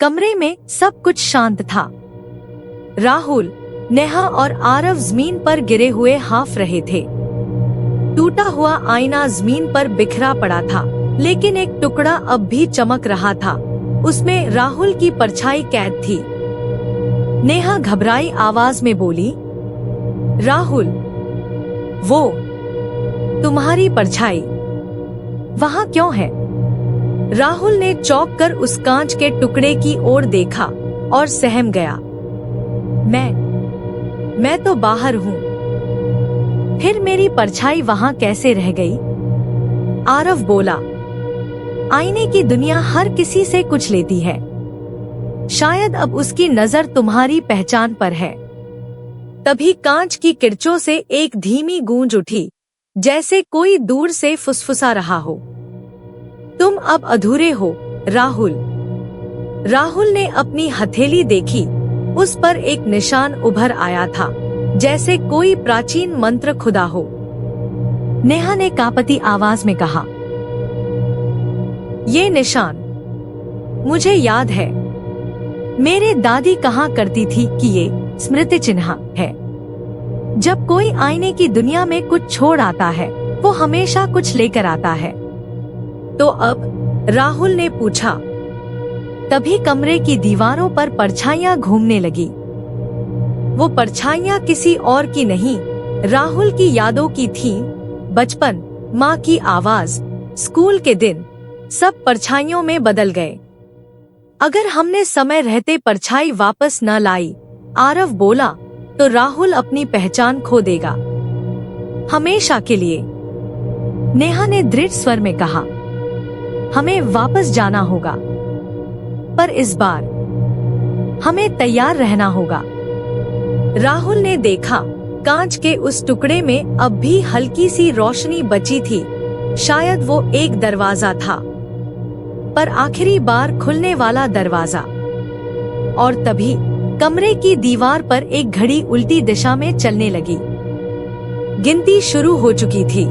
कमरे में सब कुछ शांत था। राहुल, नेहा और आरव जमीन पर गिरे हुए हाफ रहे थे। टूटा हुआ आईना जमीन पर बिखरा पड़ा था, लेकिन एक टुकड़ा अब भी चमक रहा था। उसमें राहुल की परछाई कैद थी। नेहा घबराई आवाज में बोली, राहुल, वो तुम्हारी परछाई वहाँ क्यों है? राहुल ने चौंक कर उस कांच के टुकड़े की ओर देखा और सहम गया। मैं तो बाहर हूँ, फिर मेरी परछाई वहाँ कैसे रह गई? आरव बोला, आईने की दुनिया हर किसी से कुछ लेती है। शायद अब उसकी नजर तुम्हारी पहचान पर है। तभी कांच की किरचों से एक धीमी गूंज उठी, जैसे कोई दूर से फुसफुसा रहा हो। तुम अब अधूरे हो, राहुल। राहुल ने अपनी हथेली देखी। उस पर एक निशान उभर आया था, जैसे कोई प्राचीन मंत्र खुदा हो। नेहा ने कांपती आवाज में कहा, ये निशान मुझे याद है। मेरे दादी कहा करती थी कि ये स्मृति चिन्ह है। जब कोई आईने की दुनिया में कुछ छोड़ आता है, वो हमेशा कुछ लेकर आता है। तो अब? राहुल ने पूछा। तभी कमरे की दीवारों पर परछाइयां घूमने लगी। वो परछाइयां किसी और की नहीं, राहुल की यादों की थीं। बचपन, माँ की आवाज, स्कूल के दिन, सब परछाइयों में बदल गए। अगर हमने समय रहते परछाई वापस न लाई, आरव बोला, तो राहुल अपनी पहचान खो देगा, हमेशा के लिए। नेहा ने दृढ़ स्वर में कहा, हमें वापस जाना होगा, पर इस बार हमें तैयार रहना होगा। राहुल ने देखा, कांच के उस टुकड़े में अब भी हल्की सी रोशनी बची थी। शायद वो एक दरवाजा था, पर आखिरी बार खुलने वाला दरवाजा। और तभी कमरे की दीवार पर एक घड़ी उल्टी दिशा में चलने लगी। गिनती शुरू हो चुकी थी।